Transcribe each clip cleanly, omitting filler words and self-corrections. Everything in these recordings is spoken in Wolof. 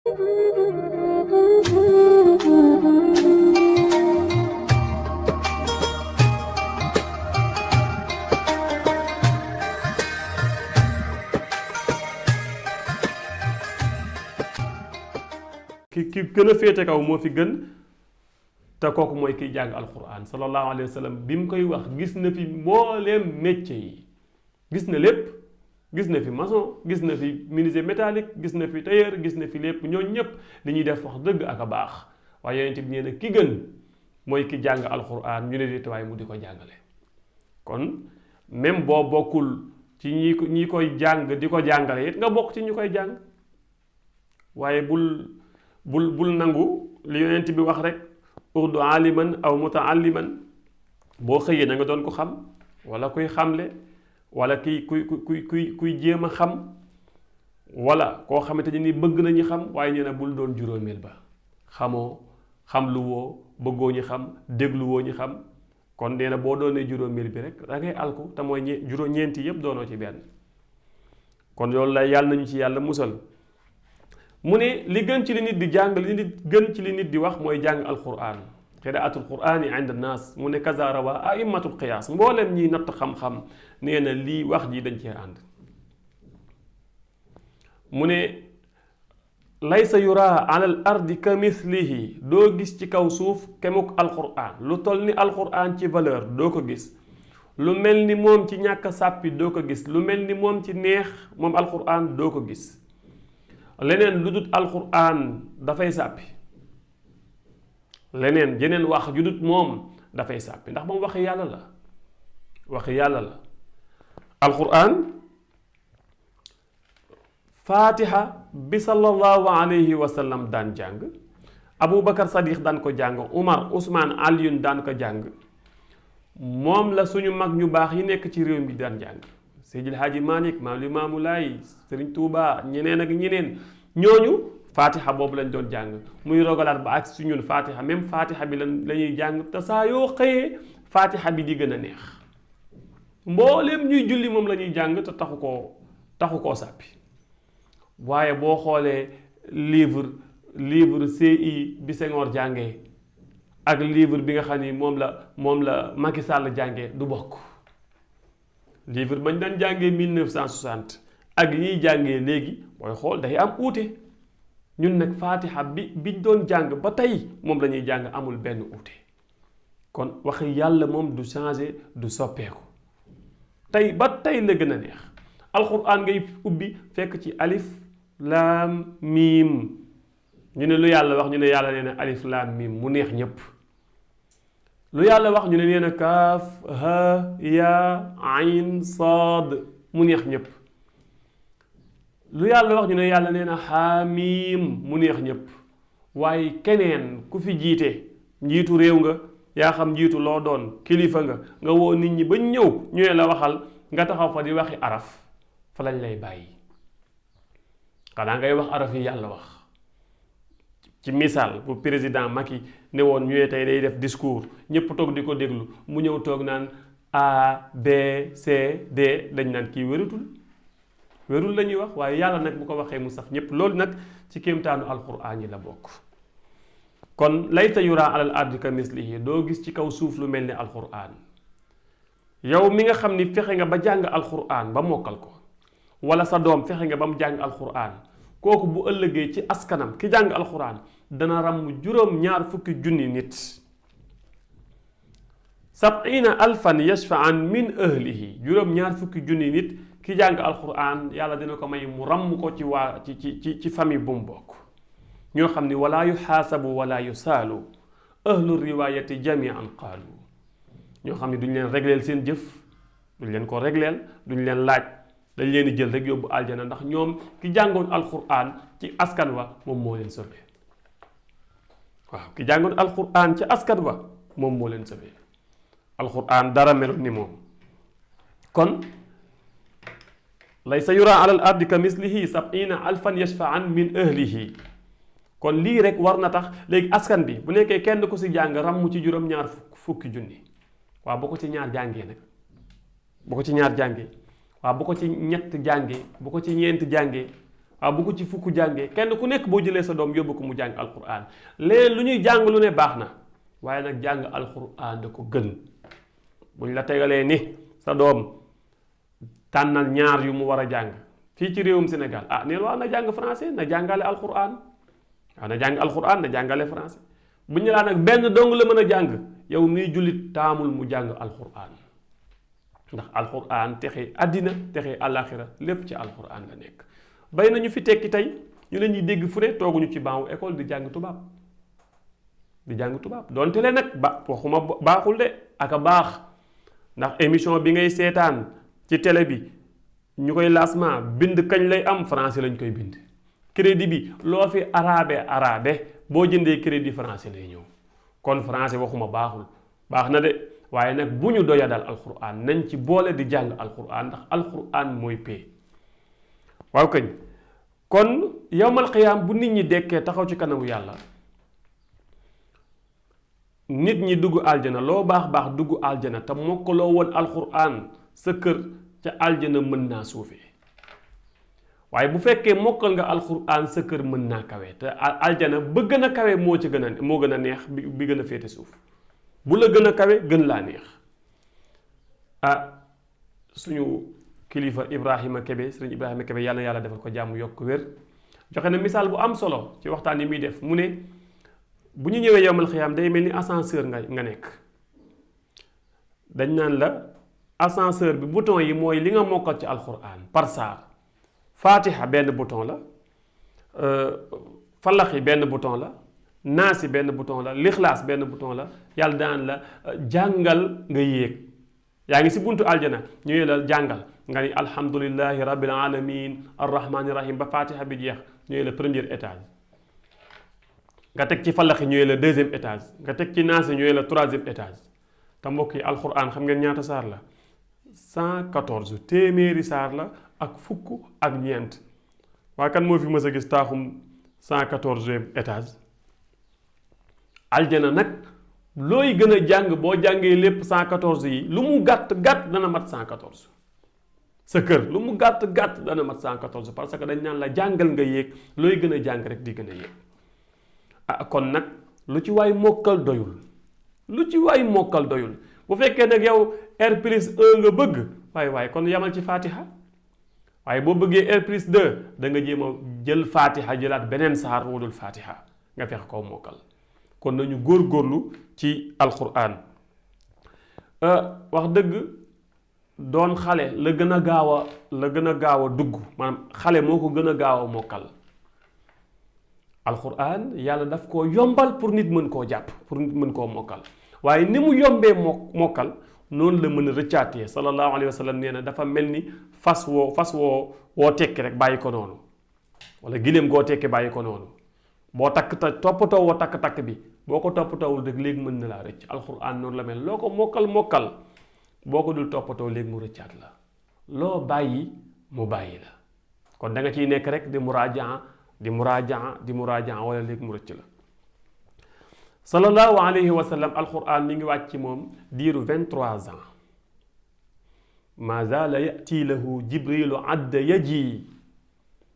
ki gën a féete kaw moo fi gën te kooku mooy kiy jàng alquran sallallahu alayhi wa sallam bi mu koy wax gis na fi mbooleem métier yi gis na lépp. gis na fi maçon gis na fi menuisier métallique gis na fi tailleur gis na fi lépp ñooñu ñëpp li ñuy def wax dëgg ak a baax waaye yonent bi nee na ki gën mooy ki jàng alquran ñu ne déet waaye mu di ko jàngale. kon même boo bokkul ci ñi koy jàng di ko jàngale it nga bokk ci ñu koy jàng waaye bul nangu li yonent bi wax rek urdu aliman aw mutaalliman boo xëyee na nga doon ko xam wala kuy xamle wala kuy jéem a xam wala koo xamante ni bëgg nañu xam waaye nee na bul doon juróomeel ba xamoo xam lu woo bëggoo ñu xam déglu woo ñu xam kon nee na boo doonee juróomeel bi rek da ngay alku te mooy ñeenti yépp doonoo ci benn. kon loolu la yàlla nañu ci yàlla musal mu ne li gën ci li nit di jàng li nit gën ci li nit di wax mooy jàng alquran qiraatul qurani inda naas mu ne kaza rawa aimmatul qiyaas mboolem ñiy natt xam-xam nee na lii wax ji dañ cee ànd. mu ne laysa yura ala al ardi ka mislihi doo gis ci kaw suuf kemuk alquran lu toll ni alquran ci valeur doo ko gis lu mel ni moom ci ñàkk sàppi doo ko gis lu mel ni moom ci neex moom alquran doo ko gis leneen lu dut alquran dafay sàppi leneen jeneen wax ju dut moom dafay sàppi ndax moom waxi yàlla la alquran fatiha bi sallallahu alayhi wa sallam daan jàng aboubacar sadiq daan ko jàng umar ousmane aliyun daan ko jàng moom la suñu mag ñu baax yi nekk ci réew mi daan jàng seydil haaji malik maam limaamu laay sëriñ tuuba ñeneen ak ñeneen ñooñu fatiha boobu lañ doon jàng muy rogalaat ba ak su ñun fatiha même fatiha bi lañuy jàng te saa yoo xëyee fatiha bi di gën a neex mbooleem ñuy julli moom la ñuy jàng te taxu koo sàppi waaye boo xoolee livre CI bi Senghor jàngee ak livre bi nga xam ni moom la Macky Sall jàngee du bokk livre bañ daan jàngee 1960 ak ñiy jàngee léegi booy xool day am uute ñun nag fatiha biñ doon jàng ba tey moom la ñuy jàng amul benn uute kon wax yàlla moom du changer du soppeeku tey ba tey la gën a neex alxuraan ngay ubbi fekk ci alif laam miim ñu ne lu yàlla wax ñu ne yàlla nee na alif laam miim mu neex ñépp lu yàlla wax ñu ne nee na kaaf ha ya ayn saad mu neex ñépp lu yàlla wax ñu ne yàlla nee na xaamiim mu neex ñépp waaye keneen ku fi jiite njiitu réew nga yaa xam njiitu loo doon kilifa nga woo nit ñi ba ñëw ñu ne la waxal nga taxaw fa di waxi araf fa lañ lay bàyyi xanaa ngay wax araf yi yàlla wax ci misaal bu président Macky ne woon ñu ne tey day def discours ñëpp toog di ko déglu mu ñëw toog naan A B C D dañ naan kii wérul la ñuy wax waaye yàlla nag bu ko waxee mu saf ñëpp loolu nag ci kéemtaanu alquraan yi la bokk. kon laysa yura alal ardi ka mislihi doo gis ci kaw suuf lu mel ni alquraan yow mi nga xam ni fexe nga ba jàng alquraan ba mokkal ko wala sa doom fexe nga ba mu jàng alquraan kooku bu ëllëgee ci askanam ki jàng alquraan dana ràmm juróom-ñaar fukki junni nit 70,000 yashfa'an min ahlihi juróom-ñaar fukki junni nit ki jàng alquraan yàlla dina ko may mu ràmm ko ci famille bu mu bokk ñoo xam ni wala yuxaasabu wala yusaalu ahlu riwaayati jamian qaalu ñoo xam ne duñ leen régleel seen jëf duñ leen ko régleel duñ leen laaj dañ leen di jël rek yóbbu aljana ndax ñoom ki jàngoon alquran ci askan wa moom moo leen sauvé waaw ki jàngoon alquran ci askan wa moom moo leen sauvé alquran dara melut ni moom kon laysa yura ala al ardi ka mislihi 70,000 yashfa'an min ahlihi kon lii rek war na tax léegi askan bi bu nekkee kenn ku si jàng ràmm ci juróom-ñaar fukki junni waaw bu ko ci ñaar jàngee nag bu ko ci ñaar jàngee waaw bu ko ci ñett jàngee bu ko ci ñeent jàngee bu ko ci fukk jàngee kenn ku nekk boo jëlee sa doom yóbbu ko mu jàng alquran léegi lu ñuy jàng lu ne baax na waaye nag jàng alquran da ko gën. buñ la tegalee ni sa doom tànnal ñaar yu mu war a jàng fii ci réewum Sénégal neel waa na jàng français na jàngale alquran na jàng alquran na jàngale français bu ñu laa nag benn dong la mën a jàng yow miy jullit taamul mu jàng alquran ndax alquran texe àddina texe àllaaxira lépp ci alquran la nekk. bay nañu fi tekki tey ñu leen ñuy dégg fu ne tooguñu ci banc école di jàng tubaab donte leen nag waxuma baaxul de aka baax ndax émission bi ngay seetaan ci télé bi ñu koy lancement bind kañ lay am français lañ koy bind. crédit bi loo fi arabe boo jëndee crédit français lay ñëw kon français waxuma baaxul baax na de waaye nag bu ñu doyadal alquran nañ ci boole di jàng alquran ndax alquran mooy pay. waaw kañ kon yawmal qiyaam bu nit ñi dekkee taxaw ci kanamu yàlla nit ñi dugg aljana loo baax dugg aljana te mokkaloo woon alquran sa kër ca aljana mën naa suufee waaye bu fekkee mokkal nga alquran sa kër mën naa kawe te aljana ba gën a kawe moo gën a neex bi gën a féete suuf bu la gën a kawe gën laa neex. suñu kilifa Ibrahima Kebe sëriñ Ibrahima Kebe yàlla na yàlla defal ko jàmm yokk wér joxe na misaal bu am solo ci waxtaan yi muy def mu ne bu ñu ñëwee yowmal xiyaam day mel ni ascenseur nga nekk dañ naan la ascenseur bi bouton yi mooy li nga mokkal ci alquran par saar fatiha benn bouton la falaxi benn bouton la naasi benn bouton la lixlaas benn bouton la yàlla daan la jàngal nga yéeg yaa ngi si buntu aljana ñëwee la jàngal nga ni alhamdulillahi rabbil alamin arrahmani rahim ba fatiha bi jeex ñëwee la premier étage nga teg ci falaxi ñëwee la deuxième étage nga teg ci naasi ñëwee la troisième étage te mbokk yi alquran xam ngeen ñaata saar la 114 téeméeri saar la ak fukk ak ñeent waaye kan moo fi mës a gis taaxum 114e étage aljana nag looy gën a jàng boo jàngee lépp 114 yi lu mu gàtt dana mat 114 sa kër lu mu gàtt dana mat 114 parce que dañ naan la jàngal nga yéeg looy gën a jàng rek di gën a yéeg kon nag lu ci waay mokkal doyul bu fekkee nag yow R+1 nga bëgg waaye kon yamal ci fatiha waaye boo bëggee R+2 da nga jéem a jël fatiha jëlaat beneen saar wudul fatiha nga fex koo mokkal kon nañu góorgóorlu ci alquran wax dëgg doon xale la gën a gaaw a dugg maanaam xale moo ko gën a gaaw a mokkal alquran yàlla daf koo yombal pour nit mën koo jàpp pour nit mën koo mokkal waaye ni mu yombee mokkal noonu la mën a rëccaatee sallallahu alayhi wa sallam nee na dafa mel ni fas woo tekki rek bàyyi ko noonu wala giléem goo tekki bàyyi ko noonu boo toppatoo woo takk-takk bi boo ko toppatoowul rek léegi mën na laa rëcc alquran noonu la mel loo ko mokkal boo ko dul toppatoo léegi mu rëccaat la loo bàyyi mu bàyyi la kon da nga ciy nekk rek di muraajaa wala léegi mu rëcc la sallallahu alayhi wa sallam alquran mi ngi wàcc ci moom diiru 23 ans ma zaala yati lahu jibrilu adda yaji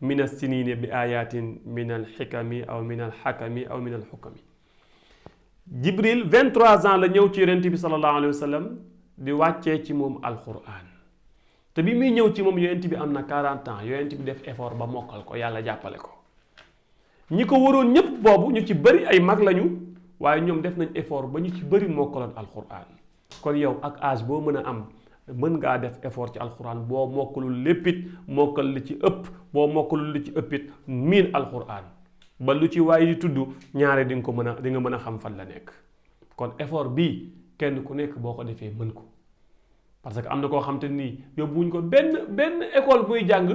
min as-sinine bi ayatin min al-xikami aw min al-xakami aw min al-xukami jibril 23 ans la ñëw ci yonent bi sallallahu alayhi wa sallam di wàccee ci moom alquran te bi muy ñëw ci moom yonent bi am na 40 ans yonent bi def effort ba mokkal ko yàlla jàppale ko ñi ko waroon ñépp boobu ñu ci bëri ay mag lañu waaye ñoom def nañ effort ba ñu ci bëri mokkaloon alquran kon yow ak âge boo mën a am mën ngaa def effort ci alquran boo mokkalul léppit mokkal li ci ëpp boo mokkalul li ci ëppit miin alquran ba lu ci waaye di tudd ñaare di nga mën a xam fan la nekk kon effort bii kenn ku nekk boo ko defee mën ko parce que am na koo xam te nii yóbbuwuñ ko benn école buy jàng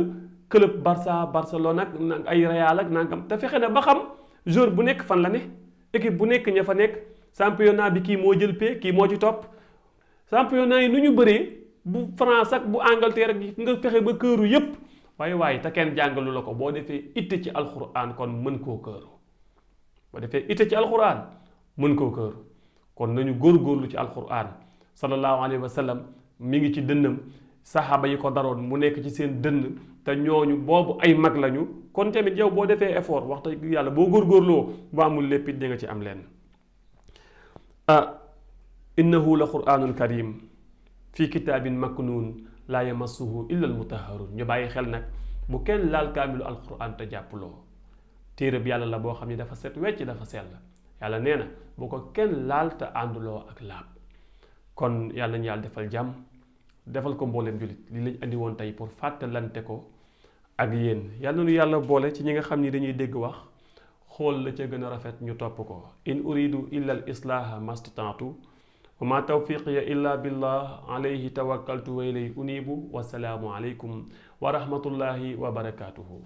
club Barcelone ak ay Real ak nangam te fexe na ba xam joueur bu nekk fan la ne équipe bu nekk ña fa nekk championnat bi kii moo jël pee kii moo ci topp championnat yi nu ñu bëree bu France ak bu Angleterre ak nga fexe ba këru yépp waaye te kenn jàngalu la ko boo defee itte ci alquran kon mën koo këru kon nañu góorgóorlu ci alquran sallallahu alayhi wa sallam mi ngi ci dënnam saxaaba yi ko daroon mu nekk ci seen dënn te ñooñu boobu ay mag lañu kon tamit yow boo defee effort wax dëgg yàlla boo góorgóorloo bu amul lépp it di nga ci am lenn innahu la quraanun karim fi kitaabin maknuun laa yamassuhu illa al mutahharun ñu bàyyi xel nag bu kenn laal kaamilu alquran te jàppuloo téere bi yàlla la boo xam ne dafa set wecc dafa sell yàlla nee na bu ko kenn laal te ànduloo ak laab kon yàlla nañu yàlla defal jàmm defal ko mbooleem jullit li lañ andi woon tey pour fàttalante ko ak yéen yàlla nu yàlla boole ci ñi nga xam ni dañuy dégg wax xool la ca gën a rafet ñu topp ko in uridu illa al islaaha mastata'tu wa ma tawfiqiya illa billah alayhi tawakkaltu wa ilayhi unibu wasalaamu alaykum wa rahmatullahi wa barakatuhu